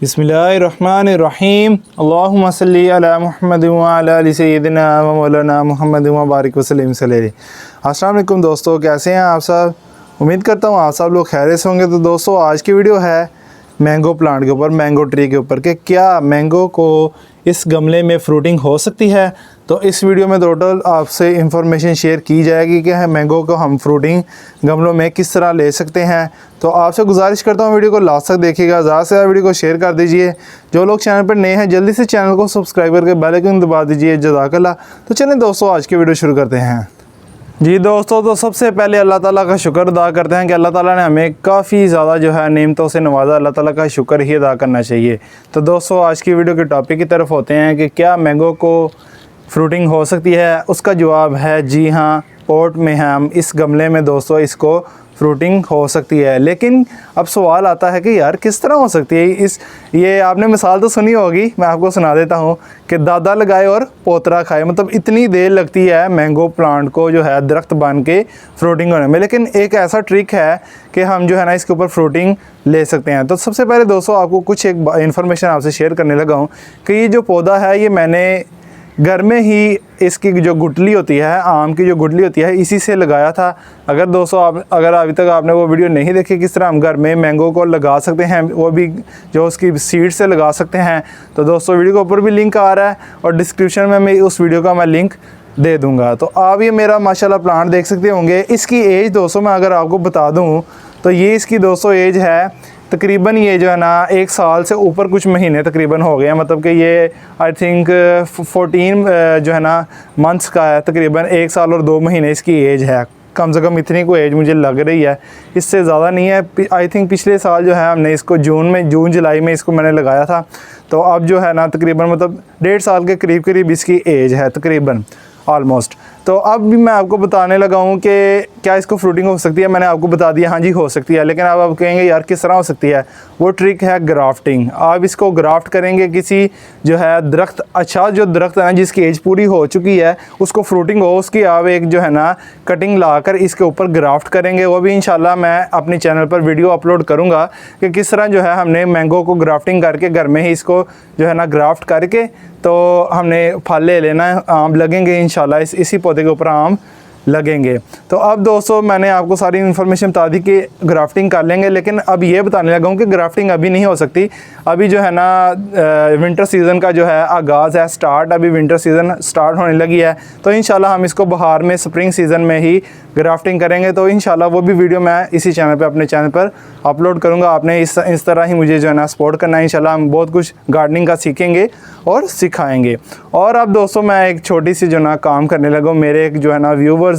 बिस्मिल्लाहिर्रहमानिर्रहीम अल्लाहुम्मा सल्ली अला मुहम्मद व अला आलि सय्यिदिना व मौलाना मुहम्मद व बारिक वसल्लम सल्लल्लाहु अलैहि। अस्सलाम वालेकुम दोस्तों, कैसे हैं आप सब? उम्मीद करता हूँ आप सब लोग खैरियत से होंगे। तो दोस्तों आज की वीडियो है मैंगो प्लांट के ऊपर, मैंगो ट्री के ऊपर कि क्या मैंगो को इस गमले में फ्रूटिंग हो सकती है। तो इस वीडियो में टोटल आपसे इंफॉर्मेशन शेयर की जाएगी कि मैंगो को हम फ्रूटिंग गमलों में किस तरह ले सकते हैं। तो आपसे गुजारिश करता हूँ वीडियो को लास्ट तक देखिएगा, ज़्यादा से ज़्यादा वीडियो को शेयर कर दीजिए। जो लोग चैनल पर नए हैं जल्दी से चैनल को सब्सक्राइब करके बेल आइकन दबा दीजिए। जज़ाकल्लाह। तो चलें दोस्तों आज की वीडियो शुरू करते हैं। जी दोस्तों, तो सबसे पहले अल्लाह ताला का शुक्र अदा करते हैं कि अल्लाह ताला ने हमें काफ़ी ज़्यादा जो है नेमतों से नवाजा। अल्लाह ताला का शुक्र ही अदा करना चाहिए। तो दोस्तों आज की वीडियो के टॉपिक की तरफ होते हैं कि क्या मैंगो को फ्रूटिंग हो सकती है। उसका जवाब है जी हाँ, पॉट में हम इस गमले में दोस्तों इसको फ्रूटिंग हो सकती है। लेकिन अब सवाल आता है कि यार किस तरह हो सकती है। ये आपने मिसाल तो सुनी होगी, मैं आपको सुना देता हूँ कि दादा लगाए और पोतरा खाए। मतलब इतनी देर लगती है मैंगो प्लांट को जो है दरख्त बन के फ्रूटिंग होने में। लेकिन एक ऐसा ट्रिक है कि हम जो है ना इसके ऊपर फ्रूटिंग ले सकते हैं। तो सबसे पहले दोस्तों आपको कुछ एक इन्फॉर्मेशन आपसे शेयर करने लगा हूँ कि ये जो पौधा है ये मैंने घर में ही इसकी जो गुठली होती है, आम की जो गुठली होती है, इसी से लगाया था। अगर दोस्तों अगर अभी तक आपने वो वीडियो नहीं देखी किस तरह हम घर में मैंगो को लगा सकते हैं, वो भी जो उसकी सीड से लगा सकते हैं, तो दोस्तों वीडियो के ऊपर भी लिंक आ रहा है और डिस्क्रिप्शन में मैं उस वीडियो का मैं लिंक दे दूँगा। तो आप ये मेरा माशाल्लाह प्लांट देख सकते होंगे। इसकी एज दोस्तों मैं अगर आपको बता दूँ तो ये इसकी दोस्तों एज है तकरीबन, ये जो है ना 1 साल से ऊपर कुछ महीने तकरीबन हो गए हैं। मतलब कि ये आई थिंक 14 जो है ना मंथ्स का है, तकरीबन 1 साल और 2 महीने इसकी एज है। कम से कम इतनी कोई एज मुझे लग रही है, इससे ज़्यादा नहीं है। आई थिंक पिछले साल जो है हमने इसको जून जुलाई में इसको मैंने लगाया था। तो अब जो है ना तकरीबन मतलब 1.5 साल के करीब इसकी एज है तकरीबन ऑलमोस्ट। तो अब भी मैं आपको बताने लगा हूँ कि क्या इसको फ्रूटिंग हो सकती है। मैंने आपको बता दिया हाँ जी हो सकती है। लेकिन अब आप कहेंगे यार किस तरह हो सकती है। वो ट्रिक है ग्राफ्टिंग। आप इसको ग्राफ्ट करेंगे किसी जो है दरख्त, अच्छा जो दरख्त है ना जिसकी एज पूरी हो चुकी है उसको फ्रूटिंग हो, उसकी आप एक जो है ना कटिंग लाकर इसके ऊपर ग्राफ्ट करेंगे। वो भी इंशाल्लाह मैं अपने चैनल पर वीडियो अपलोड करूँगा कि किस तरह जो है हमने मैंगो को ग्राफ्टिंग करके घर में ही इसको जो है ना ग्राफ्ट करके तो हमने फल ले लेना है, आम लगेंगे इंशाल्लाह। इसी पौधे के ऊपर आम लगेंगे। तो अब दोस्तों मैंने आपको सारी इन्फॉर्मेशन बता दी कि ग्राफ्टिंग कर लेंगे। लेकिन अब ये बताने लगा हूँ कि ग्राफ्टिंग अभी नहीं हो सकती। अभी जो है ना विंटर सीज़न का जो है आगाज़ है, स्टार्ट, अभी विंटर सीज़न स्टार्ट होने लगी है। तो इंशाल्लाह हम इसको बाहर में स्प्रिंग सीज़न में ही ग्राफ्टिंग करेंगे। तो इंशाल्लाह वो भी वीडियो मैं इसी चैनल पे अपने चैनल पर अपलोड करूँगा। आपने इस तरह ही मुझे जो है ना सपोर्ट करना है। इंशाल्लाह हम बहुत कुछ गार्डनिंग का सीखेंगे और सिखाएंगे। और अब दोस्तों मैं एक छोटी सी जो ना काम करने लगा हूँ। मेरे एक जो है ना व्यूवर्स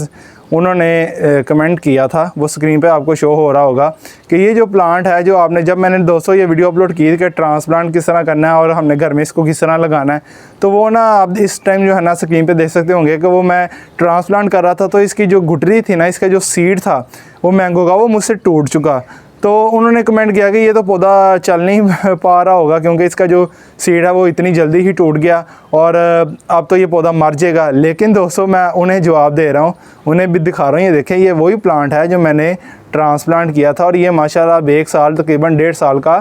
उन्होंने कमेंट किया था, वो स्क्रीन पे आपको शो हो रहा होगा कि ये जो प्लांट है जो आपने, जब मैंने दोस्तों ये वीडियो अपलोड की कि ट्रांसप्लांट किस तरह करना है और हमने घर में इसको किस तरह लगाना है, तो वो ना आप इस टाइम जो है ना स्क्रीन पे देख सकते होंगे कि वो मैं ट्रांसप्लांट कर रहा था। तो इसकी जो गुठली थी ना, इसका जो सीड था वो मैंगो का, वो मुझसे टूट चुका। तो उन्होंने कमेंट किया कि ये तो पौधा चल नहीं पा रहा होगा क्योंकि इसका जो सीड है वो इतनी जल्दी ही टूट गया और अब तो ये पौधा मर जाएगा। लेकिन दोस्तों मैं उन्हें जवाब दे रहा हूँ, उन्हें भी दिखा रहा हूँ। ये देखें, ये वही प्लांट है जो मैंने ट्रांसप्लांट किया था और ये माशाल्लाह अब 1 साल तकरीबन 1.5 साल का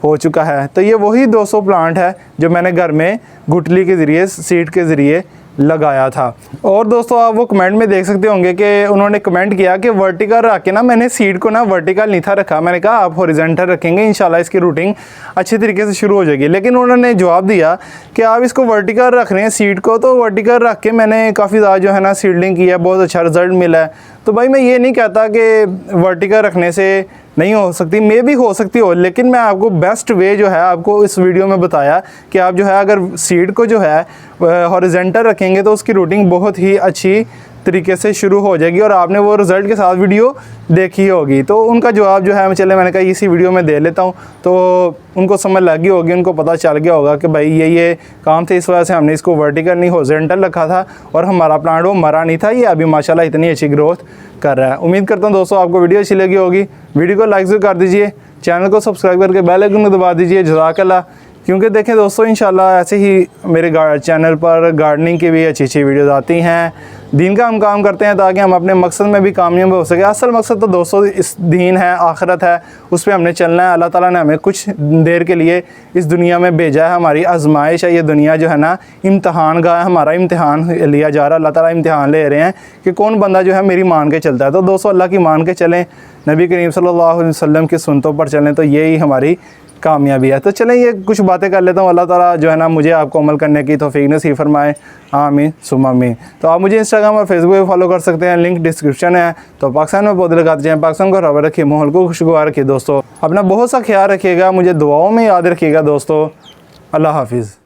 हो चुका है। तो ये वही दोस्तों प्लांट है जो मैंने घर में गुठली के ज़रिए, सीड के ज़रिए लगाया था। और दोस्तों आप वो कमेंट में देख सकते होंगे कि उन्होंने कमेंट किया कि वर्टिकल रख के ना, मैंने सीड को ना वर्टिकल नहीं था रखा। मैंने कहा आप हॉरिजॉन्टल रखेंगे इंशाल्लाह इसकी रूटिंग अच्छी तरीके से शुरू हो जाएगी। लेकिन उन्होंने जवाब दिया कि आप इसको वर्टिकल रख रहे हैं सीड को, तो वर्टिकल रख के मैंने काफ़ी ज़्यादा जो है ना सीडलिंग की है, बहुत अच्छा रिजल्ट मिला है। तो भाई मैं ये नहीं कहता कि वर्टिकल रखने से नहीं हो सकती, मे भी हो सकती हो। लेकिन मैं आपको बेस्ट वे जो है आपको इस वीडियो में बताया कि आप जो है अगर सीड को जो है हॉरिजॉन्टल रखेंगे तो उसकी रूटिंग बहुत ही अच्छी तरीके से शुरू हो जाएगी और आपने वो रिज़ल्ट के साथ वीडियो देखी होगी। तो उनका जवाब जो है मैंने कहा इसी वीडियो में दे लेता हूँ। तो उनको समझ लगी होगी, उनको पता चल गया होगा कि भाई ये काम थे, इस वजह से हमने इसको वर्टिकल नहीं हॉरिजॉन्टल रखा था और हमारा प्लांट वो मरा नहीं था। ये अभी माशाल्लाह इतनी अच्छी ग्रोथ कर रहा है। उम्मीद करता हूँ दोस्तों आपको वीडियो अच्छी लगी होगी। वीडियो को लाइक ज़रूर कर दीजिए, चैनल को सब्सक्राइब करके बेल आइकन को दबा दीजिए। जज़ाकल्लाह। क्योंकि देखें दोस्तों, इंशाल्लाह ऐसे ही मेरे चैनल पर गार्डनिंग की भी अच्छी अच्छी वीडियोज़ आती हैं। दीन का हम काम करते हैं ताकि हम अपने मकसद में भी कामयाब हो सके। असल मकसद तो दोस्तों इस दीन है, आखिरत है, उस पर हमने चलना है। अल्लाह ताला ने हमें कुछ देर के लिए इस दुनिया में भेजा है, हमारी आजमाइश है। ये दुनिया जो है ना, इम्तहान का है, हमारा इम्तहान लिया जा रहा है। अल्लाह ताला इम्तहान ले रहे हैं कि कौन बंदा जो है मेरी मान के चलता है। तो दोस्तों अल्लाह की मान के चलें, नबी करीम सल्लल्लाहु अलैहि वसल्लम की सुन्नतों पर चलें, तो यही हमारी कामयाबी है। तो चलें ये कुछ बातें कर लेता हूँ। अल्लाह ताला जो है ना मुझे आपको अमल करने की तौफीक नसीब फरमाए, आमीन सुम्मा आमीन। तो आप मुझे इंस्टाग्राम और फेसबुक पे फॉलो कर सकते हैं, लिंक डिस्क्रिप्शन है। तो पाकिस्तान में पौधे लगाते जाएँ, पाकिस्तान को रवा रखिए, माहौल को खुशगवार रखिए। दोस्तों अपना बहुत सा ख्याल रखिएगा, मुझे दुआओं में याद रखिएगा दोस्तों। अल्लाह हाफिज़।